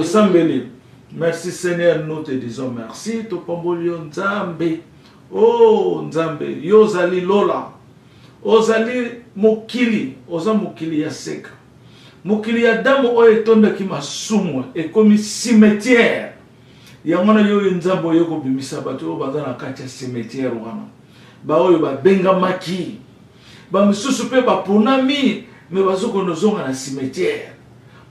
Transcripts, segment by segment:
Sambeli. Merci Seigneur, nous te disons merci. Topombolio Nzambe. Oh Nzambe, Yozali Lola. Ozali Mokili. Oza Mokili ya seka. Mokili ya damu oye tonda ki masumu. E komi cimetière. Yamana yo Nzambo yoko bimisa bato. Baza na kati ya cimetière wana. Ba oyo ba benga maki. Ba misusu pe ba ponami. Me bazoko nozonga na cimetière.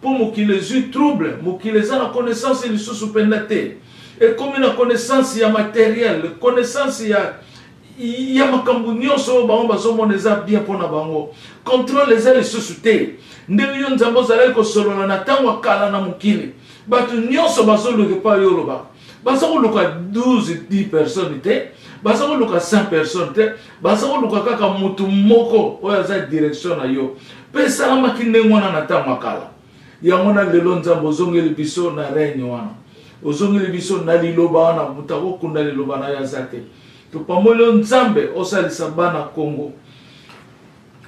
Pour mokili les trouble, mokili les a la connaissance et les sous-pendaté. Et comme une connaissance il y a matériel, connaissance il y a makambunyo so bango baso moneza bien pour na bango. Contrôle les ailes sous-souté. Ndeyo nzambo zala ko solo na tango kala na mokili. Batu nyonso baso le pas yoloba. Baso ko luka 12 10 personnes té. Baso ko luka 100 personnes té. Baso ko luka kaka mutu moko oya za direction na yo. Pe salama kinengwana na tango kala. Yamona lelo nzambo zongeli biso na règne wana. Ozongeli biso na liloba wana mutako kunda liloba na yazate. Tupamolo nzambe osalisa bana Congo.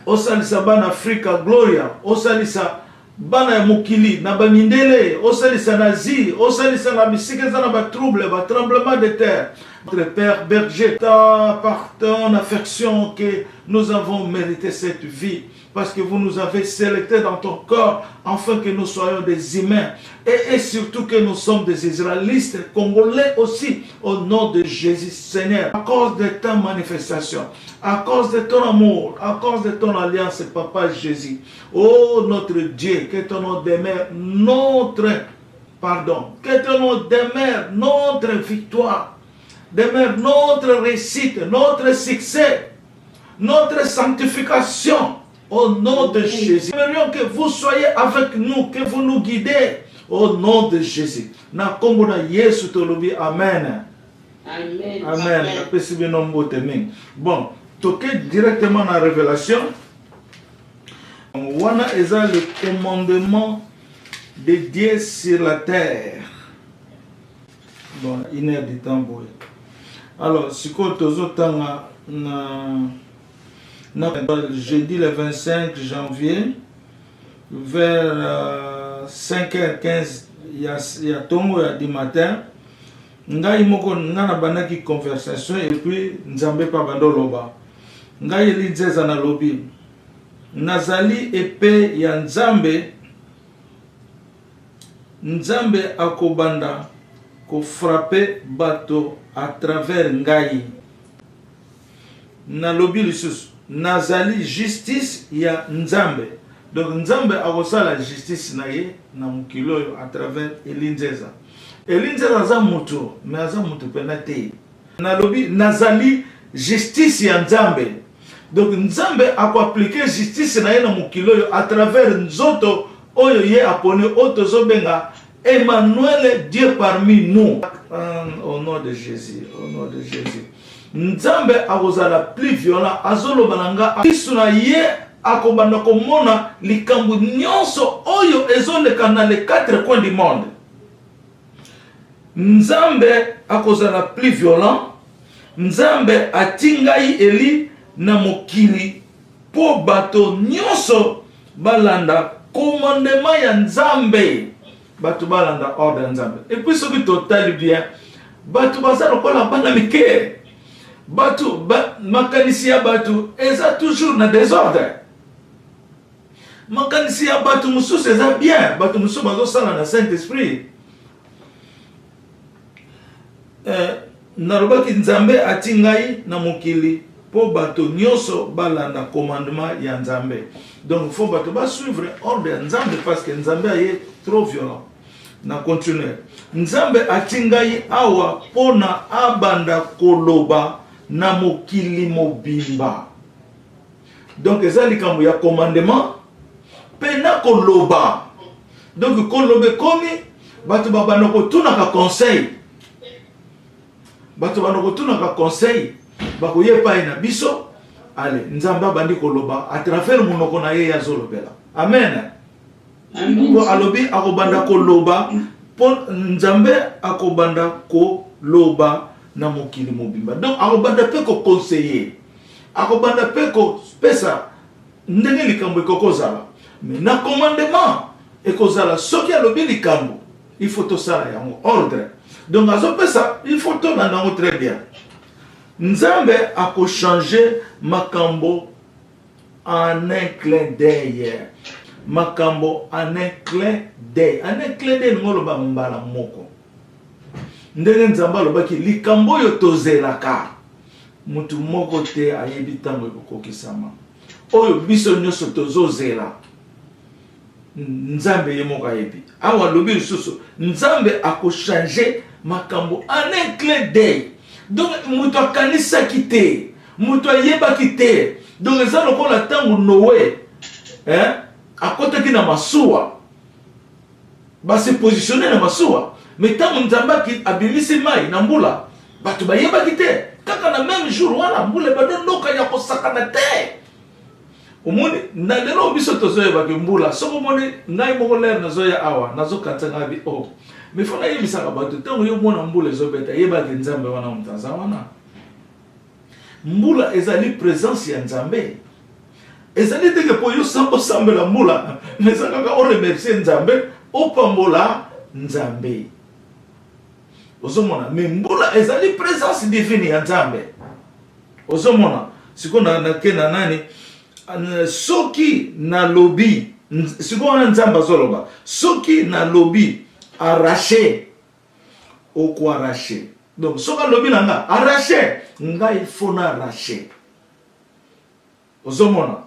Osalisa bana Afrika Gloria, osalisa bana ya mokili na bamindele, osalisa na zi, osalisa na bisikeza na ba trouble, ba tremblement de terre. Notre Père berger, par ton affection que nous avons mérité cette vie. Parce que vous nous avez sélectés dans ton corps, afin que nous soyons des humains. Et surtout que nous sommes des Israélites, Congolais aussi, au nom de Jésus Seigneur. À cause de ta manifestation, à cause de ton amour, à cause de ton alliance, Papa Jésus. Oh notre Dieu, que ton nom demeure notre pardon. Que ton nom demeure notre victoire. Demeure notre réussite, notre succès, notre sanctification. Au nom de Jésus. Nous aimerions que vous soyez avec nous, que vous nous guidez. Au nom de Jésus. Na kombo na Yesu tolobi amen. Amen. Amen. Bon, toquez directement dans la révélation. Wana eza le commandement de Dieu sur la terre. Bon, une heure de temps. Alors, si vous jeudi le 25 janvier, vers 5h15, il y a Tongo du matin. Ngai moko ngana banaki conversation et puis nzambe pa bandoloba. Ngai linzeza na lobi. Nazali épée ya nzambe. Nzambe akobanda ko frapper bato à travers ngai. Na lobi lisusu. Nazali justice ya nzambe. Donc nzambe akosa la justice na ye na mukilo à travers elinzeza. Elinzeza za mutu, mais za mutu penate. Na lobi nazali justice ya nzambe. Donc nzambe ako appliquer justice na ye na mukilo à travers nzoto oyo ye apone otozo benga Emmanuel, Dieu parmi nous. Au nom de Jésus, au nom de Jésus. Nzambe akozala plus violent azoloba nanga isuna ye akobanda komona likambu nyonso oyo ezoleka na les quatre coins du monde. Nzambe akozala plus violent. Nzambe atingai eli na mokili po bato nyonso balanda commandement ya Nzambe. Bato balanda ordre ya Nzambe. Et puis ce qui total bien bato bazalo kola bana mike. Batu, makanisi ya batu, eza toujours na désordre. Makanisi ya batu mususu eza bien, batu mususu bazo sala na Saint-Esprit. Narobaki nzambe atingai na mokili po bato nyonso balanda commandement ya nzambe. Donc faut bato ba suivre ordre ya nzambe parce que nzambe aye trop violent. Na continuer. Nzambe atingai awa pona abanda koloba na mokili mobimba. Donc eza likambo ya commandement pena koloba. Donc kolobe komi bato babana kotuna ka conseil. Bato babana kotuna ka conseil bakoye pa ina biso ale nzamba bandi koloba à travers monoko na ye ya zolobela. Amen. Amen. Ko alobi akobanda koloba po nzambe akobanda koloba na mokili mobimba. Donc akobanda pe ko conseiller. Akobanda pe ko pesa ndenge likambo ekokozala. Mais na commandement ekozala soki alobi likambo il faut tout ça en ordre. Donc à ce ça, il faut tout dans très bien. Nzambe a changer makambo en un clin d'œil. Makambo en un clin d'œil. En un clin d'œil ngoloba mbala moko. Ndenge nzamba lobaki likambo yo tozelaka. Mutu moko te ayebi tango ekokokisama. Oyo biso nyonso tozozela. Nzambe ye moko ayebi. Awa lobi lisusu Nzambe changer makambo en un clin d'œil. Donc mutu akanisaki te, mutu ayebaki te. Donc eza lokola tango Noé akotaki na masuwa. Ba se positionner na masuwa. Mais tango Nzambe abimisi mai na mbula, batu bayebaki te. Kaka na même jour wana mbula bado noka ya kosakana te. Omoni na lelo biso tozoyeba ke mbula soko moni ngai moko ler nazoya awa nazokatsa ngabi oh. Mais fona yebisaka bato tango yo mona mbula ezobeta yeba ke Nzambe wana mutaza wana. Mbula ezali présence ya Nzambe. Ezali teke po yo sambo sambela mbula, mais kaka o remercier Nzambe, o pambola Nzambe. Ozomona, mais mbula ezali présence divine ya Nzambe. Ozomona, siko na kena nani soki na lobi, siko na Nzamba zoloba, soki na lobi arraché au quoi arraché. Donc soka lobi nanga arraché, ngai fona arraché. Ozomona,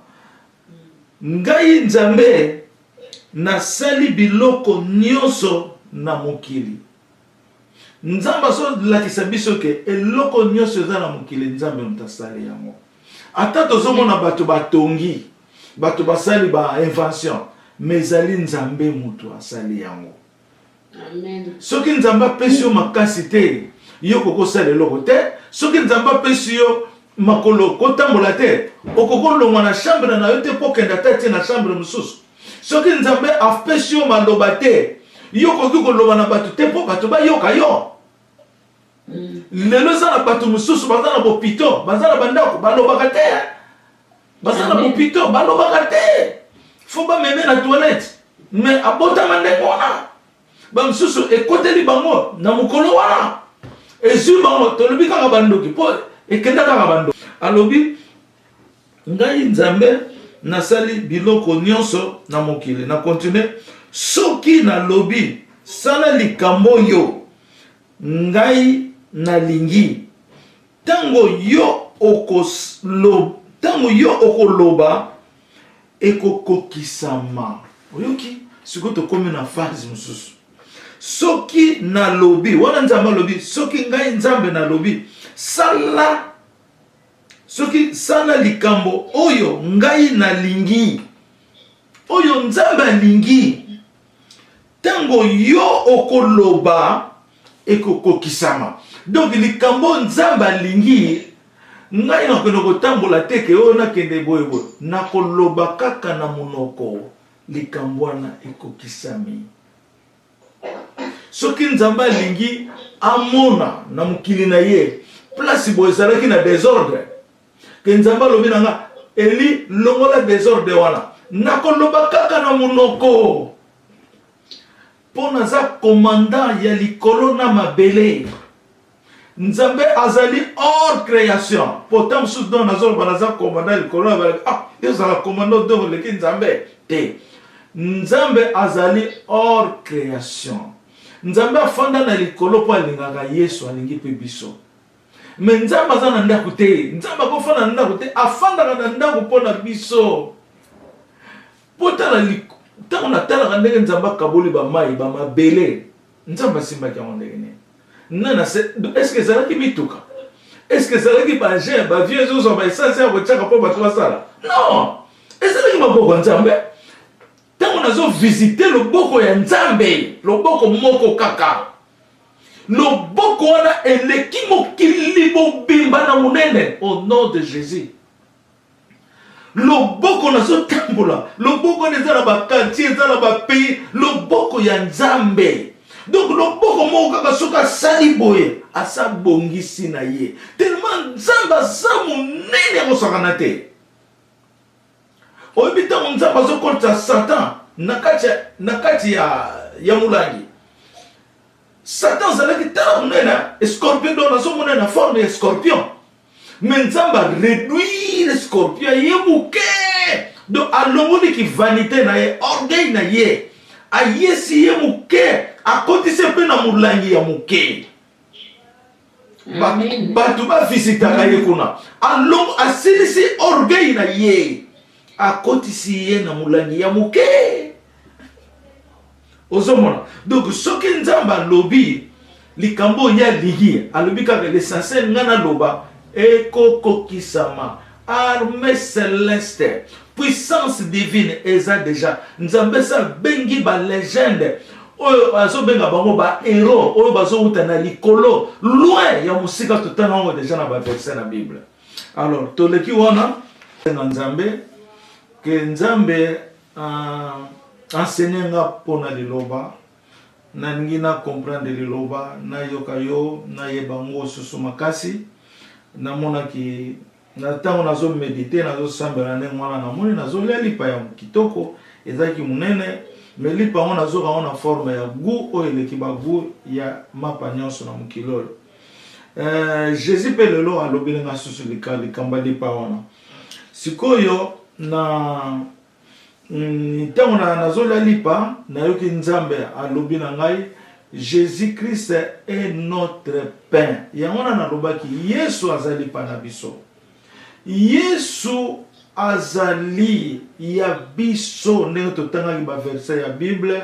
ngai Nzambe na sali biloko nyonso na mokili. Nzamba so lakisa biso ke eloko nyonso eza na mokili Nzambe mutasali yango. Ata tozomona bato batongi, bato basali ba invention, mais ezali Nzambe mutu asali yango. Amen. Soki Nzamba pesi yo makasi te, yo kokosala eloko te. Soki Nzamba pesi yo makolo kotambola te, okokolongwa na chambre na yo te pokenda te na chambre mosusu. Soki Nzambe apesi yo maloba te, yo koki koloba na bato te po bato bayoka yo. Lelo za na bato mosusu baza na bopito, baza na bandako balobaka te. Baza na bopito balobaka te. Faut ba meme na toilette, mais abotama ndenge wana. Ba mosusu ekoteli bango na mokolo wana. Ezu bango tolobi kaka bandoki po ekenda kaka bandoki. Alobi ngai Nzambe nasali biloko nyonso na mokili. Na continue soki na lobi sala likambo yo ngai nalingi tango yo okoloba ekokokisama. Oyoki siko tokomi na phase mosusu. Soki na lobi wana Nzambe lobi soki ngai Nzambe na lobi sala soki sala likambo oyo ngai nalingi, oyo Nzambe alingi, tango yo okoloba ekokokisama. Donc likambo Nzambe alingi ngai nakende kotambola te ke oyo nakende boye boye, nakoloba kaka na monoko likambo wana ekokisami. Soki Nzambe alingi amona na mokili na ye place boye ezalaki na désordre, ke Nzambe alobi nanga eli longola désordre wana, nakoloba kaka na monoko. Po naza commandant ya likolo na mabele. Nzambe azali hors création. Pourtant sous don nazor banaza commandant likolo na mabele. Ah, ezala commandant don leki Nzambe te. Nzambe azali hors création. Nzambe afanda na likolo po alingaka Yesu alingi pe biso. Mais Nzambe azana ndako te. Nzambe akofanda na ndako te, afanda na ndako po na biso. Potala likolo tango natalaka ndenge Nzambe akaboli bamai bamabele, Nzambe asimbaki yango ndenge nini. Nana est-ce que ezalaki mituka? Est-ce que ezalaki bagen bavieux ezozwa baesanse ya kotiaka mpo bato basala? Non, ezalaki maboko ya Nzambe. Tango nazovisite loboko ya Nzambe, loboko moko kaka, loboko wana eleki mokili bobimba na monene au nom de Jésus. Loboko nazo tambola, loboko neza na bakantie, neza na bapays, loboko ya Nzambe. Donc loboko moko kaka soka sali boye, asa bongisi na ye. Tellement Nzambe aza monene ya kosakana te. Oyebi tango Nzambe azokolisa Satan na kati ya mulangi. Satan zalaki tala monena scorpion do nazo monena forme ya scorpion. Mais nzamba réduire le scorpion ye muke. Donc alongoli ki vanité na ye, orgueil na ye. A yesi ye muke, a kotise pe na mulangi ya muke. Batu ba visitaka ye kuna. Along asilisi orgueil na ye. A kotisi ye na mulangi ya muke. Ozomona. Donc soki nzamba lobi likambo ya ligi, alobi kaka l'essentiel ngana loba eko kokisama. Armée céleste, puissance divine, eza déjà. Nzambe sa bengi ba légende. Oyo azo benga bango ba héros, oyo bazo utana likolo, loin ya musika totana ngo déjà na ba verset na Bible. Alors, toleki wana nzambe ke nzambe enseigner nga pona liloba na ngina comprendre liloba na yoka yo na yebango susu makasi na mona ki na tango nazo méditer nazo sambela ne mwana na moni nazo lipa ya kitoko ezaki munene mais lipa on nazo kaona forme ya gu o eleki ba gu ya mapa nyonso na mukilolo. Jésus pe lelo alobile nga susu likamba lipa wana sikoyo na tango nazo lipa na yoki nzambe alobi na ngai Jésus Christ est notre pain. Yangona na lobaki Yesu azali pa na biso. Yesu azali ya biso ndenge totangaki ba verset ya Bible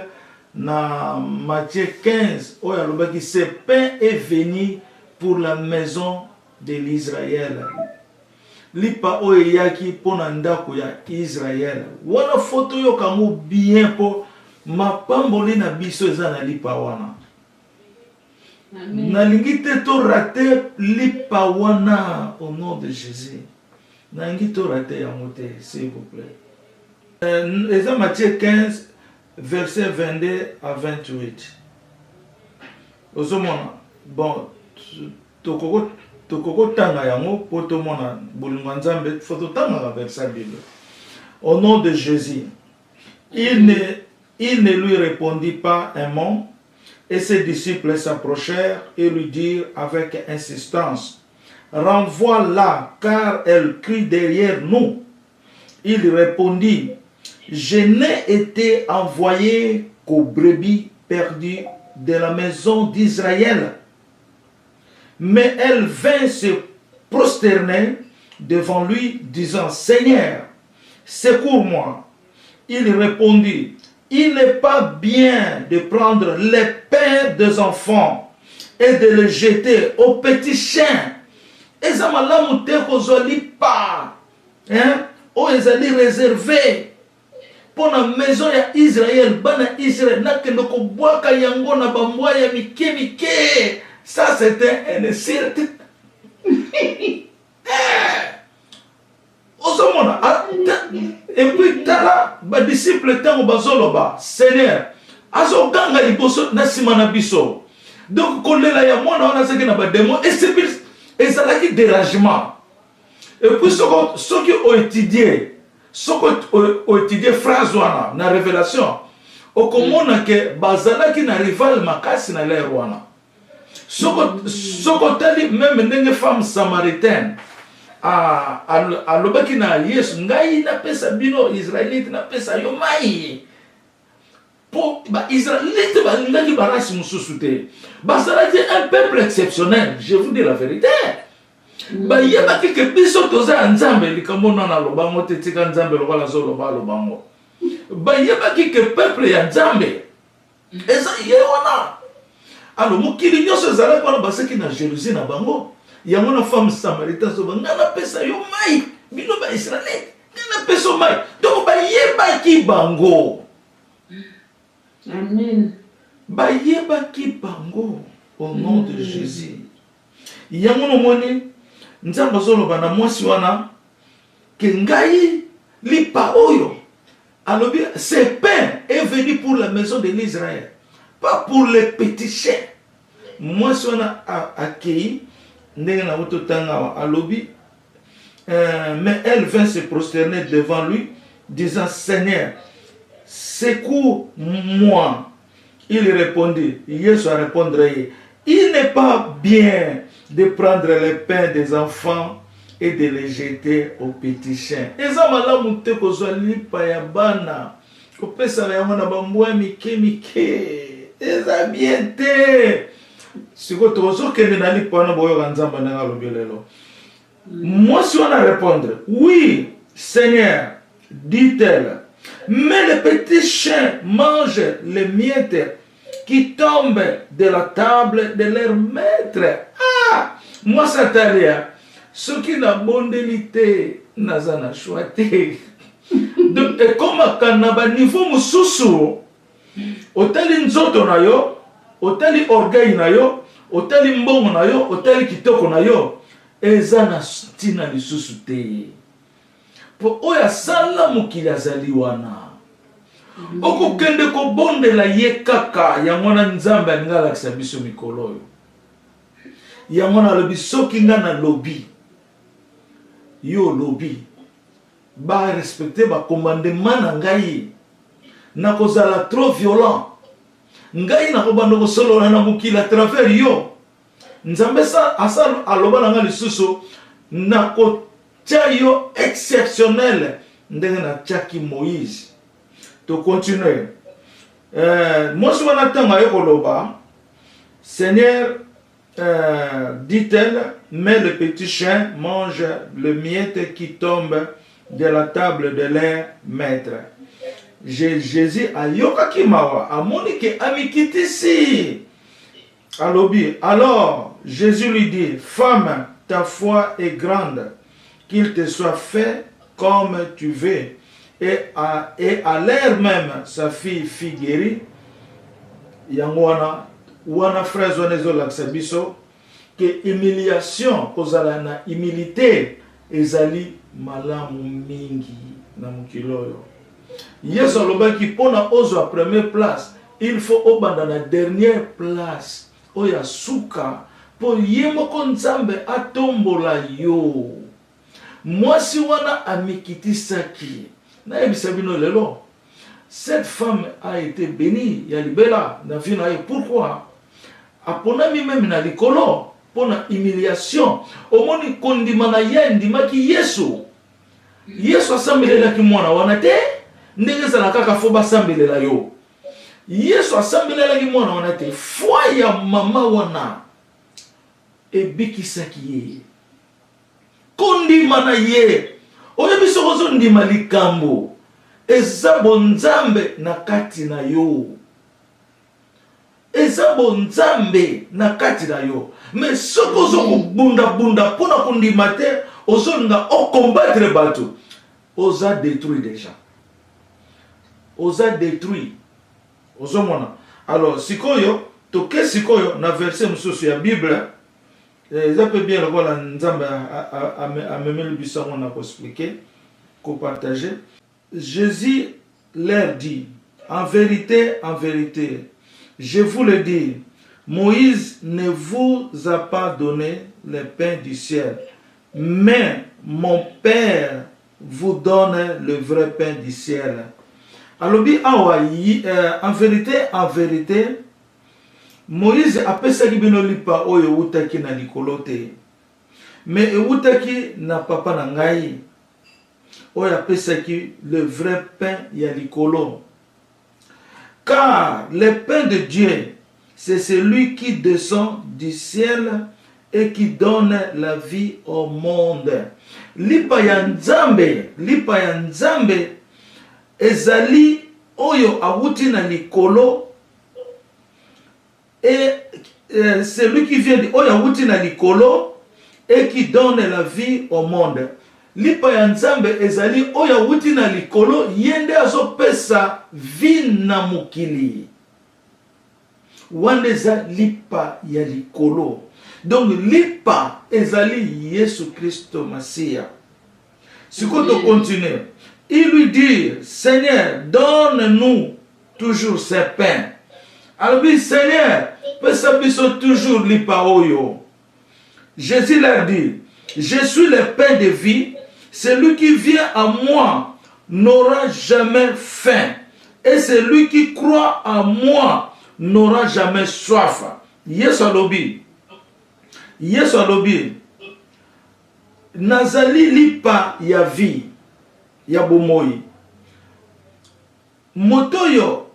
na Matthieu 15 oyo alobaki ce pain est venu pour la maison de l'Israël. Lipa oyo yaki pona ndako ya Israël. Wana foto yo kango bien po mapamboli na biso eza na lipa wana. Nalingi te to rater lipa wana au nom de Jésus. Nalingi to rater yango te, s'il vous plaît. Eza Matthieu 15 verset 22 à 28. Ozomona bon tokoko tanga yango po tomona bolingo nzambe foto tanga la verset Bible. Au nom de Jésus. Il ne lui répondit pas un mot. Et ses disciples s'approchèrent et lui dirent avec insistance, renvoie-la, car elle crie derrière nous. Il répondit, je n'ai été envoyé qu'aux brebis perdues de la maison d'Israël. Mais elle vint se prosterner devant lui, disant, Seigneur, secours-moi. Il répondit, il n'est pas bien de prendre les pains des enfants et de les jeter aux petits chiens. Et ça m'a l'amour pas. Oh, ils allaient réserver pour la maison d'Israël. Bana Israël, n'a que nous bois kayango na bamboa ya mike. Ça c'était un insulte. Et puis tala ba disciple tango bazoloba Seigneur azo ganga liboso na sima na biso. Donc kolela ya mwana wana seke na ba démon et c'est ezalaki dérangement. Et puis soki o étudier phrase wana na révélation okomona ke bazalaki na rival makasi na l'air wana. Soko tali même ndenge femme samaritaine alobaki na Yesu ngai na pesa bino Israélite na pesa yo mai po ba Israélite ba ngaki barasi mususu te bazalaki un peuple exceptionnel, je vous dis la vérité. Ba yebaki ke biso toza nzambe likambo na lobango te tika nzambe lokola zo lobango ba yebaki ke peuple ya nzambe eza ye wana. Alors mokili nyonso ezalaki wana basaki na jalousie na bango. Yango na femme samaritaine so ngana pesa yo mai bino ba Israélite ngana pesa mai donc ba yebaki bango. Amen. Ba yebaki bango au nom de Jésus. Yango no moni nzambe zoloba na mwasi wana ke ngai lipa oyo alobi ce pain est venu pour la maison de l'Israël, pas pour les petits chiens. Mwasi wana accueilli mais elle vint se prosterner devant lui, disant, Seigneur, secours-moi. Il répondit, Jésus a répondu, il n'est pas bien de prendre les pains des enfants et de les jeter aux petits chiens. Eza malamu te kozwa lipa ya bana kopesa yango na bambwa mike mike. Eza bien te. Siko tozokende na lipa wana boyoka nzamba ndenge alobi lelo. Mwasi wana répondre, oui Seigneur, dit-elle, mais les petits chiens mangent les miettes qui tombent de la table de leur maître. Ah, moi ça t'a l'air. Ce qui n'a bondeli te nazana choité. Donc et comme kanaba niveau mususu, otali nzoto na yo, otali orgueil na yo, otali mbongo na yo, otali kitoko na yo, ezana stina lisusu te. Po oya sala mukili azali wana. Oko kende ko bonde la ye kaka ya mwana nzambe ngala kisabiso mikolo yo. Ya mwana lobi soki nga na lobi. Yo lobi. Ba respecter ba commandement na ngai. Na kozala trop violent. Ngai na kobanda ko solo na mukili à travers yo. Nzambe sa asal aloba na nga lisusu na ko yo exceptionnel ndenge na tchaki Moïse. To continuer. Moi je vais attendre yo koloba. Seigneur, dit-elle, mais le petit chien mange le miette qui tombe de la table de leur maître. Jésus a yokaki mawa amoni ke amikitisi. Alobi. Alors Jésus lui dit, femme, ta foi est grande, qu'il te soit fait comme tu veux. Et à l'air même, sa fille fut guérie. Yangwana, wana frère zonezo laksabiso, que humiliation, kozala na humilité, ezali malamu mingi na mukiloyo. Yesu alobaki pona ozo a première place, il faut obanda na dernière place. Oya suka, po yemoko nzambe atombola yo. Mwasi wana amikitisaki. Na ebisabino lelo. Cette femme a été bénie, ya libela, na vie na ye. Pourquoi? Aponami même na likolo, pona humiliation. Omoni kondima na ye ndimaki Yesu. Yesu asambelela ki mwana wana te, ndenge zala kaka fo basambelela yo. Yesu asambelela ki mwana wana te, foi ya mama wana ebikisaki ye. Kondima na ye. Oyebi sokozo ndima likambo. Eza bonzambe na kati na yo. Eza bonzambe na kati na yo. Mais sokozo bunda pona kondima te, ozo nga o combattre bato. Oza détruit déjà. Oza détruit. Ozo mona. Alors sikoyo, toke sikoyo na verset mususu ya Bible. Ça peut bien le voir Nzambe à me le buisson on a expliqué, qu'on partageait. Jésus leur dit, en vérité, je vous le dis, Moïse ne vous a pas donné le pain du ciel, mais mon Père vous donne le vrai pain du ciel. Alors, en vérité, Moïse a pesaki bino lipa oyo utaki na likolote. Mais utaki na papa na ngai. Oyo a pesaki le vrai pain ya likolo. Car le pain de Dieu, c'est celui qui descend du ciel et qui donne la vie au monde. Lipa ya Nzambe ezali oyo awuti na likolo. Et celui qui vient de Oyawuti na likolo et qui donne la vie au monde. Lipa ya Nzambe ezali Oyawuti na likolo yende azo pesa vie na mukili. Waneza lipa ya likolo. Donc lipa ezali Yesu Christo Masia. Si on continue, il lui dit, Seigneur, donne-nous toujours ces pains. Alors, Seigneur, pesa toujours lipa oyo. Jésus leur dit, je suis le pain de vie, celui qui vient à moi n'aura jamais faim, et celui qui croit à moi n'aura jamais soif. Yesu alobi. Yesu alobi. Nazali lipa ya vie ya bomoi. Motoyo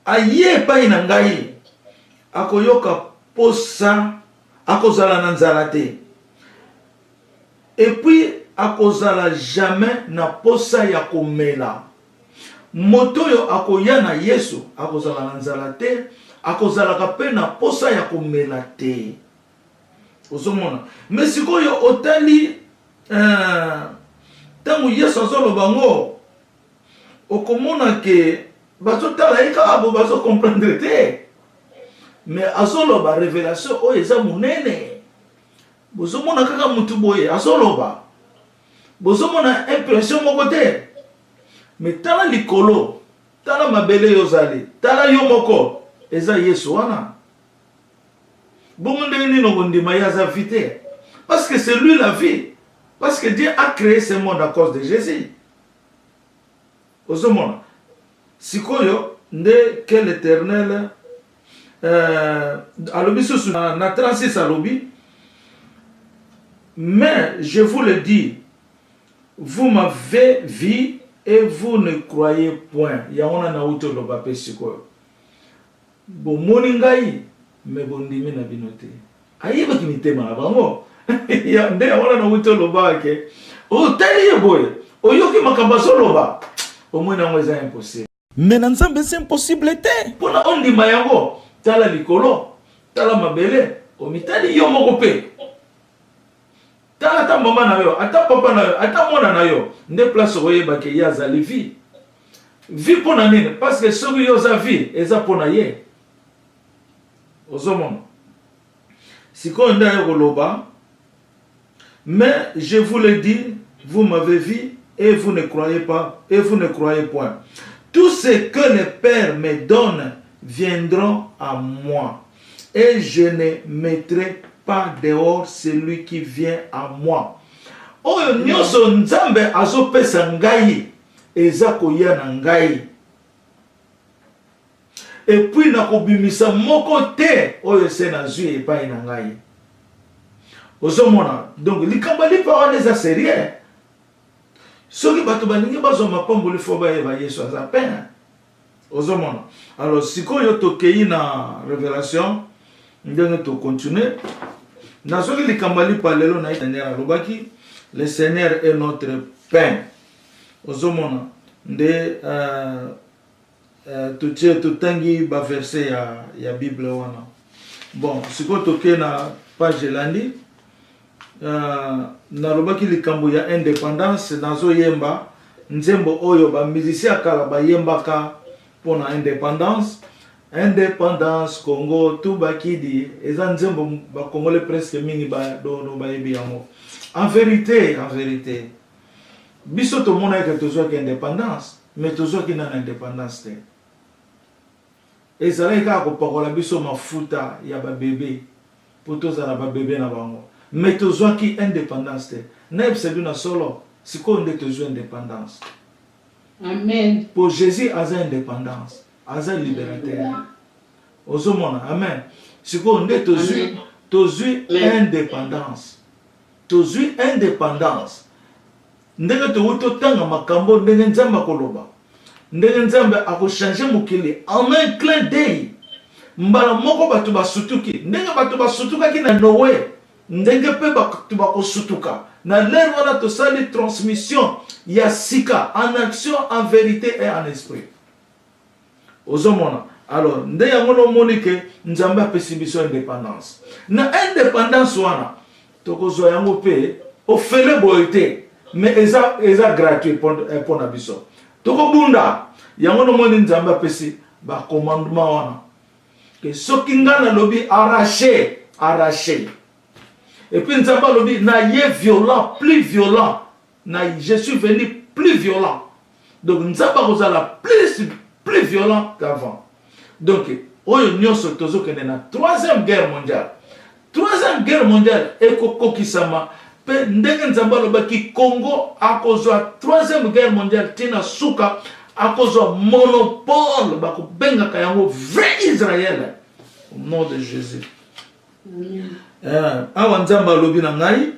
aye pa ina ngai akoyoka posa akozala na nzala te. Et puis akozala jamais na posa ya komela. Motoyo akoya na Yesu akozala na nzala te, akozala kape na posa ya komela te. Ozomona. Mais sikoyo otali tangu Yesu azoloba ngo okomona ke bazo tala eka abo bazo comprendre te. Mais azoloba révélation o eza munene. Bozomona kaka mutu boye azoloba. Bozomona impression moko te. Mais tala likolo, tala mabele yozali, tala yo moko eza Yesu wana. Bongo ndenge nino ndima ya za vite. Parce que c'est lui la vie. Parce que Dieu a créé ce monde à cause de Jésus. Ozomona. Sikoyo nde que l'Éternel alobi susu na 36 alobi. Mais je vous le dis, vous m'avez vu et vous ne croyez point. Yaona na uto lo bape sikoyo. Bo moningai me bondimi na binote. Ayeba kimitema na bango. Ya nde yaona na uto lo bake. O tali boye. Oyoki makambaso lo ba. Au moins na mweza impossible. Mais na nzambe c'est impossible te. Pona ondima yango tala likolo, tala mabele, omitali yo moko pe. Tala ta mama na yo, ata papa na yo, ata mwana na yo, nde place oyeba ke ya zali vie. Vie pona nini? Parce que soki yo za vie, eza pona ye. Ozomona. Siko nda yo koloba, mais je vous le dis, vous m'avez vu et vous ne croyez pas, et vous ne croyez point. Tout ce que le Père me donne viendront à moi, et je ne mettrai pas dehors celui qui vient à moi. Oyo nyoso nzambe azopesa ngai eza koya na ngai. Et puis nakobimisa moko te oyo se na zui epai na ngai. Ozomona. Donc likamba lipa wana eza sérieux. Soki bato baningi bazoma pamboli fo ba eba Yesu aza pena. Ozomona. Alors sikoyo tokei na révélation ndenge to continuer. Na soki likamba lipa lelo na Seigneur alobaki, le Seigneur est notre pain. Ozomona. Nde tutangi ba verset ya Bible wana. Bon, sikoyo tokei na page elandi. Nalobaki likambo ya indépendance nazo yemba nzembo oyo ba musicien kala ba yembaka pona indépendance Congo tout bakidi eza nzembo ba congolais presque mingi ba do ba yebi yango. En vérité biso to mona ke tozo ke indépendance mais tozo ki na indépendance te. Ezala ka ko pakola biso mafuta ya ba bébé poto za ba bébé na bango. Mais tozo ki indépendance te. Neb c'est une solo siko nde tozo indépendance. Amen. Pour Jésus asa indépendance, asa libérateur. Ozomona, amen. Siko nde tozo indépendance. Tozo indépendance. Ndenge to tanga makambo ndenge nzamba koloba. Ndenge nzamba ako changer mokili en un clin d'œil. Mbala moko batu basutuki. Ndenge batu basutuka ki na Noé. Ndenge pe batu bakosutuka. Na l'air wana to sali transmission ya sika en action, en vérité et en esprit. Ozomona. Alors, nde yangono monike nzamba pesi biso indépendance. Na indépendance wana tokozwa yango pe ofele boyete. Mais eza gratuit pour na biso. Toko bunda yangono moni nzamba pesi ba commandement wana. Que soki ngana lobi arraché. Et puis nzamba lobi na ye violent, plus violent. Na je suis venu plus violent. Donc nzamba kozala plus violent qu'avant. Donc oyo nyonso tozo kene na troisième guerre mondiale. Troisième guerre mondiale ekokokisama pe ndenge nzamba lobaki Congo akozwa troisième guerre mondiale tina suka akozwa monopole bakobengaka yango vrai Israël au nom de Jésus. Awa nzambe alobi na ngai,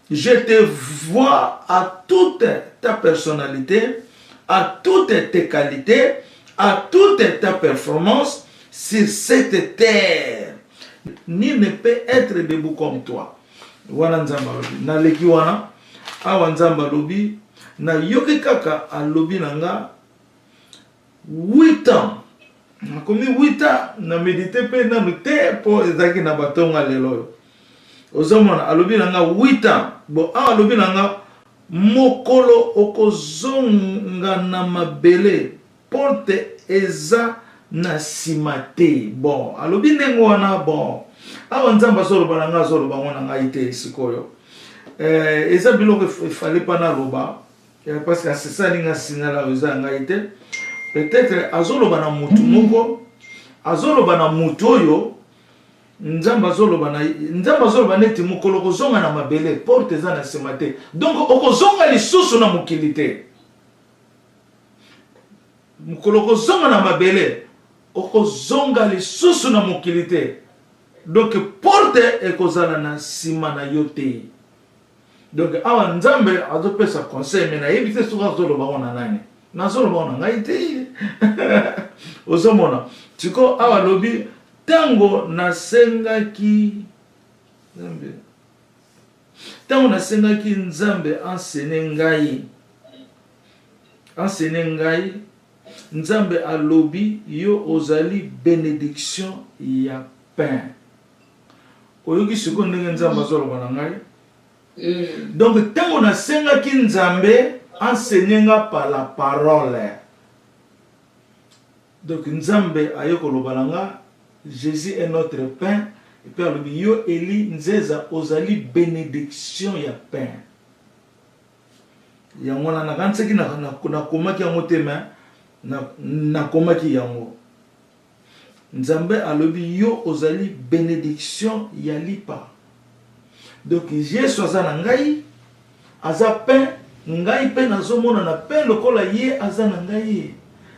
je te vois à toute ta personnalité, à toutes tes qualités, à toute ta performance sur cette terre. Nul ne peut être debout comme toi. Wana nzamba lobi. Na leki wana, awa nzamba lobi, na yoki kaka alobi nanga 8 ans. Na komi 8 ans, na médité pe na nute po ezaki na batonga lelo. Ozomona alobi nanga 8 ans. Bon, awa alobi nanga mokolo okozonga na mabele porte eza na simate. Bon, alobi ndenge wana bon. Awa nzamba zoloba nanga zoloba ngona ngai te sikoyo. Eza biloko fallait pas na loba parce que c'est ça linga sinala eza ngai te. Peut-être azoloba na mutu moko, azoloba na mutu oyo nzamba zoloba neti mokolo kozonga na mabele porte eza na simate. Donc okozonga lisusu na mokili te. Mokolo kozonga na mabele okozonga lisusu na mokili te. Donc porte ekozala na sima na yote. Donc awa nzambe azopesa conseil mais na yebite suka zoloba ngona nani. Na zoloba ngona ngai te. Ozomona. Tiko awa lobi tango nasengaki nzambe. Tango nasengaki nzambe enseigne ngai. Nzambe alobi yo ozali bénédiction ya pain. Oyoki siko ndenge nzambe azoloba na ngai. Donc tango nasengaki nzambe enseigne nga par la parole. Donc nzambe ayoko loba na nga, Jésus est notre pain. Et puis alobi yo eli nzeza ozali bénédiction ya pain. Yango na kanseki na komaki yango te mais na komaki yango. Nzambe alobi yo ozali bénédiction ya lipa. Donc Jésus aza na ngai, aza pain, ngai pe nazomona na pain lokola ye aza na ngai.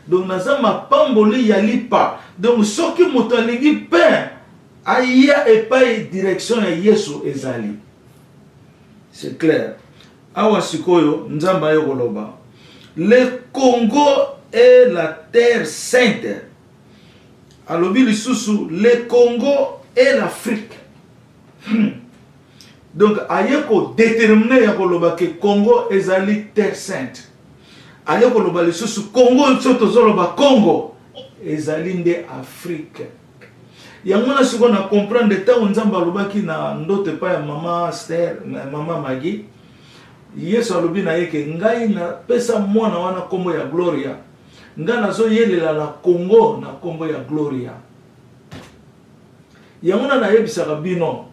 Donc naza mapamboli ya lipa. Donc soki moto alingi pain, aya epai direction ya Yesu ezali. C'est clair. Awa sikoyo nzamba ayo koloba. Le Congo est la terre sainte. Alobi lisusu, le Congo est l'Afrique. Donc ayeko déterminer ya koloba ke Congo ezali terre sainte. Ayeko loba lisusu Congo soto zoloba Congo ezali nde Afrique. Yango na siko na comprendre ta nzamba lobaki na ndote pa ya mama Esther, mama Magi. Yesu alobi na yeke ngai na pesa mwana wana kombo ya Gloria. Nga nazo yelela na Congo na kombo ya Gloria. Yango na yebisaka bino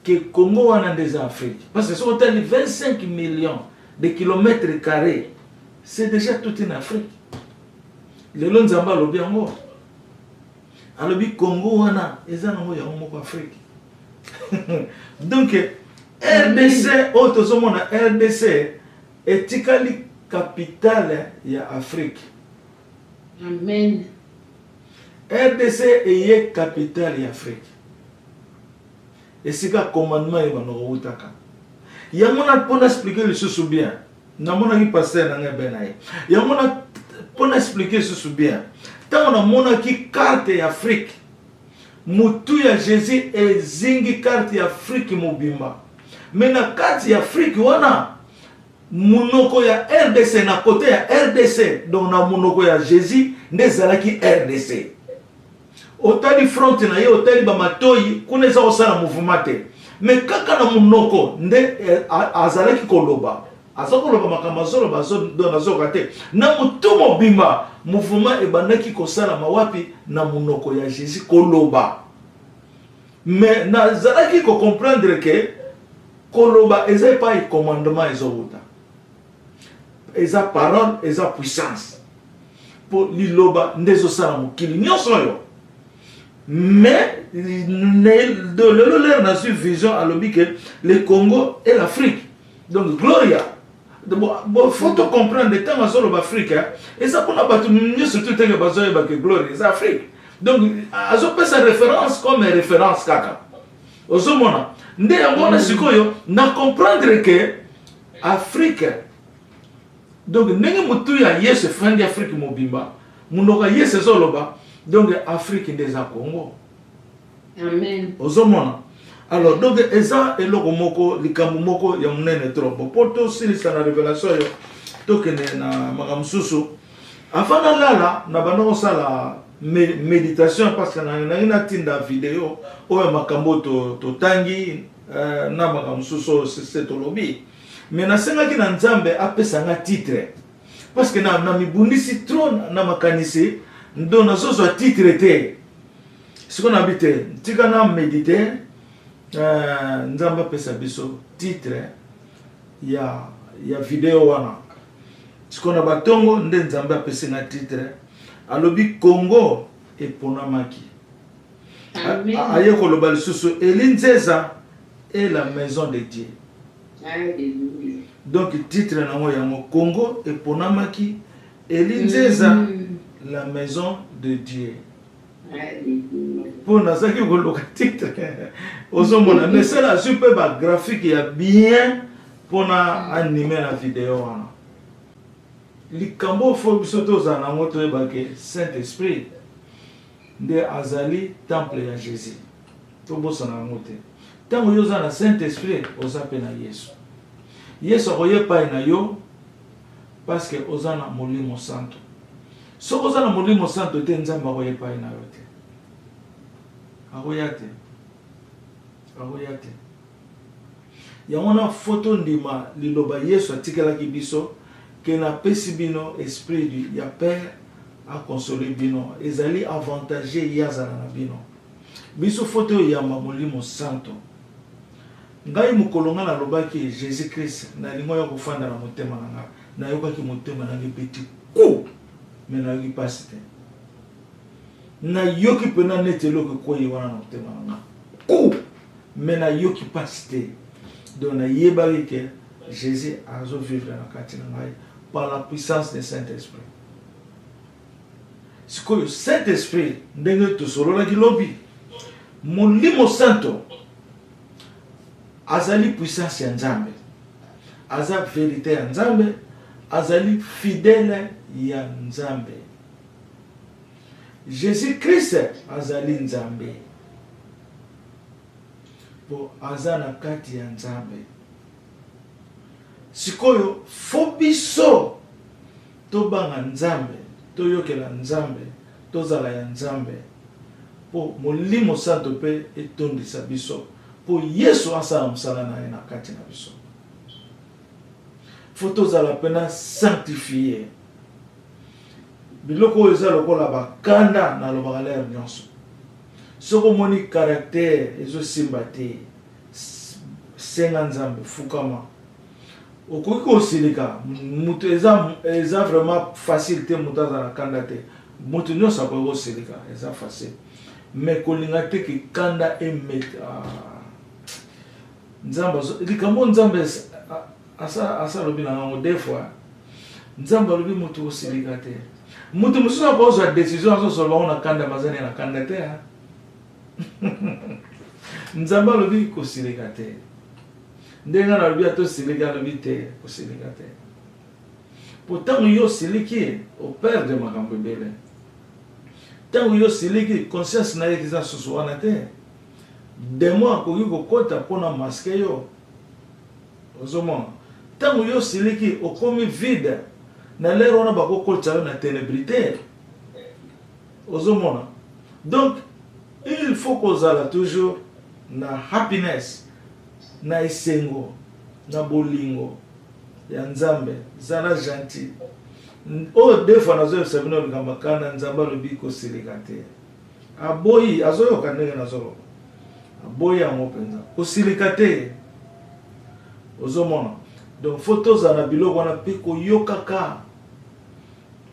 que Congo wana ndeza Afrique. Parce que si on a 25 millions de kilomètres carrés, c'est déjà tout en Afrique. Le long nzamba alobi yango. Alobi Congo wana eza nango yango moko Afrique. Donc RDC otozomona RDC etikali capitale ya Afrique. Amen. RDC est capitale ya Afrique. Et c'est un commandement qui va il y a pour expliquer le sous bien. Namona qui passe dans le benaï. Il y a pour expliquer ce bien. Tant on a qui carte Afrique. Mutu ya Jésus et zingi carte Afrique mobimba. Mais na carte Afrique wana munoko ya RDC na côté ya RDC donc na munoko ya Jésus ndezalaki RDC. Otali front na ye otali ba matoyi kuneza osala mouvement te. Mais kaka na munoko nde azalaki koloba. Azakoloba makambo zoloba na zoka te. Na mutu mobimba mouvement ebandaki kosala mawapi na munoko ya Jésus koloba. Mais na zalaki ko comprendre que koloba eza pas un commandement ezoluta. Eza parole, eza puissance. Pour liloba ndezo sala mokili nyonso yo. Mais de l'heure n'a su vision à l'objet que le Congo et l'Afrique. Donc Gloria, Bon, faut te comprendre le temps azolo Afrique et ça pour batu mieux surtout que bazoye ba que glory c'est Afrique. Donc azo peut sa référence comme référence kaka. Ozomona nde yangona sikoyo na comprendre que Afrique donc ndenge mutu ya Yesu fandi Afrique mobimba munoka Yesu zoloba donc Afrique ndeza Congo. Amen. Ozomona alors donc eza eloko moko likambo moko ya munene trop pour to silisa na révélation yo tokene na makamsusu afana lala na bana sala méditation parce que na ina tinda vidéo oyo makambo to tangi na makamsusu c'est to lobby mais na senga ki na nzambe apesa nga titre parce que na mibundisi trop na makanisi ndo na soso titre te siko na bité tika na méditer nzamba pesa biso titre ya video wana sikona batongo nde nzamba pesa na titre alobi Congo eponamaki aye koloba lisusu elinzeza et la maison de Dieu. Alléluia. Donc titre nango yango Congo eponamaki elinzeza la maison de Dieu. Pour ça que vous le titre osomona mais c'est la super graphique ya bien pour animer la vidéo wana likambo fo bisoto za na moto ebake Saint-Esprit nde azali temple ya Jésus to bosa na mote tango yoza na Saint-Esprit ozape na Yesu akoyepa na yo parce que ozana molimo santo. So ozana molimo santo te nzamba akoyepa na yo te. Akoyate. Yamona photo ndima liloba Yesu atikela ki biso ke na pesi bino esprit du ya père a consoler bino ezali avantager yazala na bino. Biso photo ya molimo santo. Ngai mukolonga na lobaki Jésus Christ na lingo ya kufanda na motema nanga na yokaki motema na ngepeti ku mais na yoki pasite na yoki pena netelo ko koyi wana na motema nanga ku mais na yoki pasite donc na yebaki que Jésus azo vivre na kati na ngai par la puissance du Saint-Esprit. Sikoyo Saint-Esprit ndenge to solo la gilobi molimo santo azali puissance ya Nzambe, aza vérité ya Nzambe, azali fidèle ya Nzambe. Jésus-Christ azali Nzambe. Po aza na kati ya Nzambe. Sikoyo fobiso to banga Nzambe, to yokela Nzambe, to zala ya Nzambe. Po molimo santo pe etondisa biso. Pour Yesu asala msala na ena kati na biso. Foto za la pena sanctifier. Biloko eza lokola bakanda na lobakala nyonso. Soko moni caractère ezo simbate senga Nzambe fukama. Okoki ko silika mutu eza vraiment facile te mutaza na kanda te. Mutu nyonso ko silika eza facile. Mais kolinga te ki kanda emeta Nzamba likambo Nzambe asa lobi na ngo des fois Nzamba lobi mutu osilika te mutu mususu akozwa décision aso solo na kanda mazani na kanda te Nzamba lobi kosilika te ndenga na lobi ato silika lobi te kosilika te pourtant yo siliki au père de makambo bele tango yo siliki conscience na yekiza susu wana te demo akoki kokota pona maske yo ozomona tango yo siliki okomi vide na lero wana bakokota yo na ténébrité ozomona donc il faut kozala toujours na happiness na esengo na bolingo ya Nzambe zala gentil o des fois nazo sabino likamaka Nzamba lobi kosilika te aboyi azoyoka ndenge nazolo boya ngopenza kosilika te ozomona donc photos za biloko wana pe koyokaka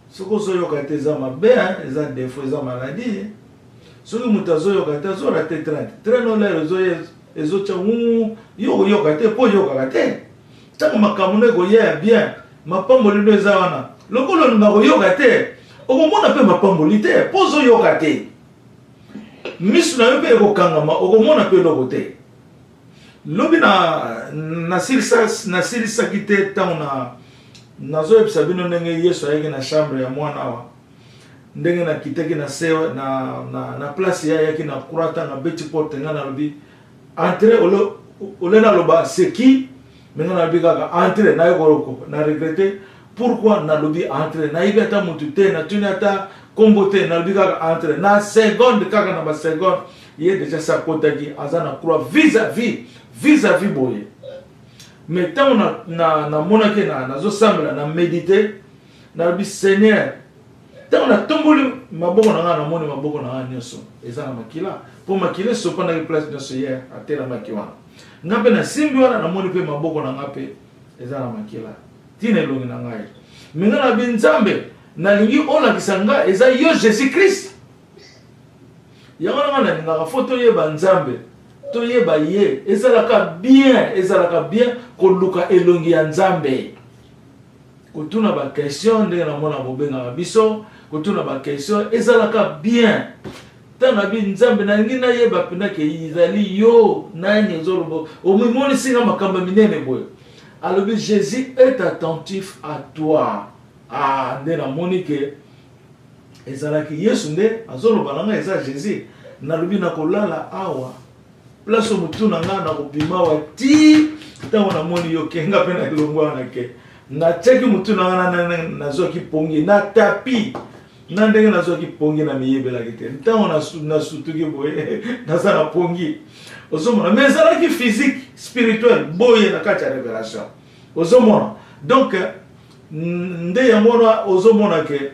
soko zoyoka te za mabe eza défaut eza maladie soki mutu azoyoka te azola te 30 no lero ezocha yo yoka te po yokaka te Tant makamune goye bien mapamboli no eza wana lokolo nga koyoka te okomona pe mapamboli te pozo yoka te misu na yo pe ekokangama okomona pe loko te lobi nasilisaki te ntango nazoyebisa bino ndenge yesu ayaki na chambre ya mwana awa ndenge nakitaki na se na place ya ayaki na croix ntango abeti porte nga nalobi entre ole naloba seki me nga nalobi kaka entre nayekoloko na regrete pourquoi nalobi entre nayebi ata mutu te natuni ata kombo te nalobi kaka entre na seconde kaka na baseconde ye deja sakotaki aza na croix vis-à-vis boye mais ntango namonaki nazosambela na médite nalobi seigneur ntango natomboli maboko na nga namoni maboko na nga nyonso eza na makila mpo makila esopandaki place nyonso ye atelamaki wana nga mpe nasimbi wana namoni mpe maboko na nga mpe eza na makila tina elongi na ngai me nga nabi nzambe nalingi olakisa nga eza yo jésus christ yango na nga nalingaka fo toyeba nzambe toyeba ye ezalaka bien koluka elongi ya nzambe kotuna bakestion ndenge namona bobengaka biso kotuna bakestion ezalaka bien ntango nabi nzambe nalingi nayeba mpendake ezali yo nani ezolobo omimonisinga makambo minene boye alobi jésus est attentif à toi nde namoni ke ezalaki yesu nde azoloba na nga eza jésus nalobi nakolala awa place mutu na nga nakobima wa ti ntango namoni yo ke nga mpe na elongo wana ke natiaki mutu na nga nazwaki pongi na tapi na ndenge nazwaki pongi na miyebelaki te ntango nasutuki boye naza na pongi ozomona mais ezalaki physique spirituel boye na kati ya révélation ozomona donc nde yango wana ozomona ke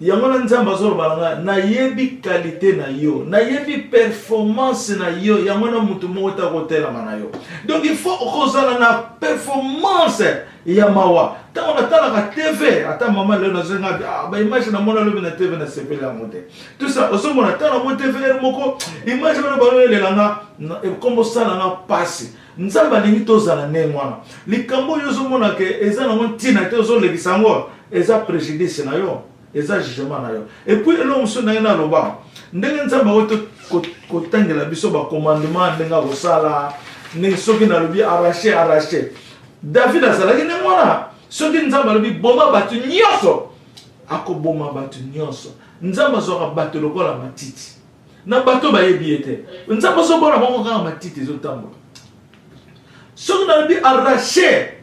yango na nzambe azoloba na nga nayebi qualité na yo nayebi performance na yo yango na mutu moko ta kotelama na yo donc il faut okozala na performance ya mawa ntango natalaka tv ata mama lelo nazenga baimage namona lobi na tv na sepeli yango te tout ça ozomona ntango namo tv ere moko image wana baloyelelanga ekombosala nga pasi nzambe alingi tozala ndenge wana likambo oyo ozomona ke eza nango ntina te ozolekisa yango eza préjudice na yo eza jugement na yo et puis elo mosusu ndenge naloba ndenge nzambe oyo kotangela biso bacommandement ndenge akosala ndenge soki nalobi arraché david azalaki ndenge wana soki nzambe alobi boma bato nyonso akoboma bato nyonso nzambe azwaka bato lokola matiti na bato bayebi ye te nzambe azobona bango kaka matiti ezotambola soki nalobi arraché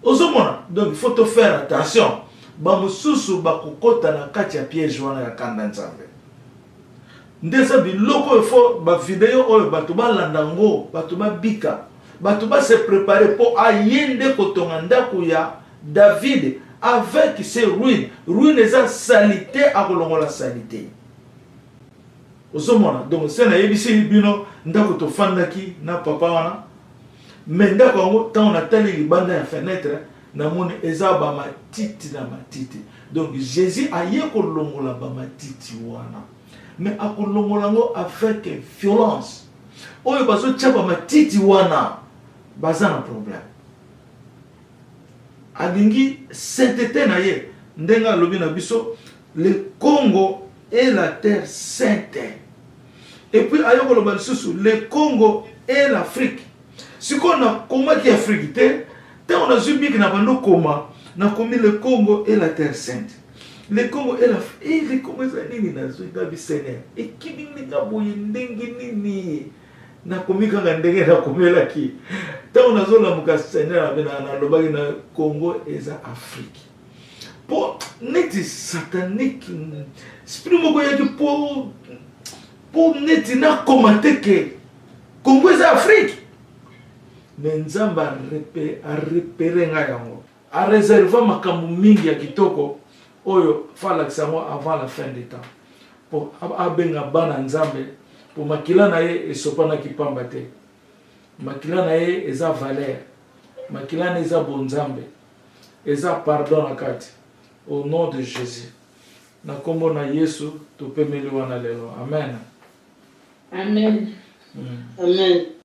ozomona donc il faut te faire attention bamosusu bakokota na kati ya piège wana ya kanda nzambe ndeza biloko oyo fo bavideo oyo bato balanda ngo bato babika bato base prépare mpo aye nde kotonga ndako ya david avec ses ruine eza salite akolongola salite ozomona donc se nayebisi bino ndako tofandaki na papa wana me ndako yango ntango natali libanda ya fenêtre namoni eza bamatiti na matiti donc jésus aye kolongola bamatiti wana mais akolongola ngo avec violence oyo bazotia bamatiti wana baza na problème alingi sainteté na ye ndenge alobi na biso le Congo est la terre sainte et puis ayo koloba lisusu le Congo est l'Afrique sikoyo nakomaki Afrique te ntango nazwi biki na bando koma nakomi le Congo est la terre sainte le Congo est la le Congo eza nini nazwi ngabi seigneur ekimi ninga boye ndenge nini nakomi kanga ndenge nakomelaki ntango nazolamuka seigneur abena nalobaki na Congo eza Afrique po neti satanique esprit moko yaki po neti nakoma te ke Congo eza Afrique mais nzambe arepere nga yango areserva makambo mingi ya kitoko oyo falakisa yango avant la fin des temps po abenga bana nzambe po makila na ye esopanaki pamba te makila na ye eza valeur makila na eza bonzambe eza pardon na kati au nom de Jésus na kombo na Yesu topemeli wana lelo amen amen amen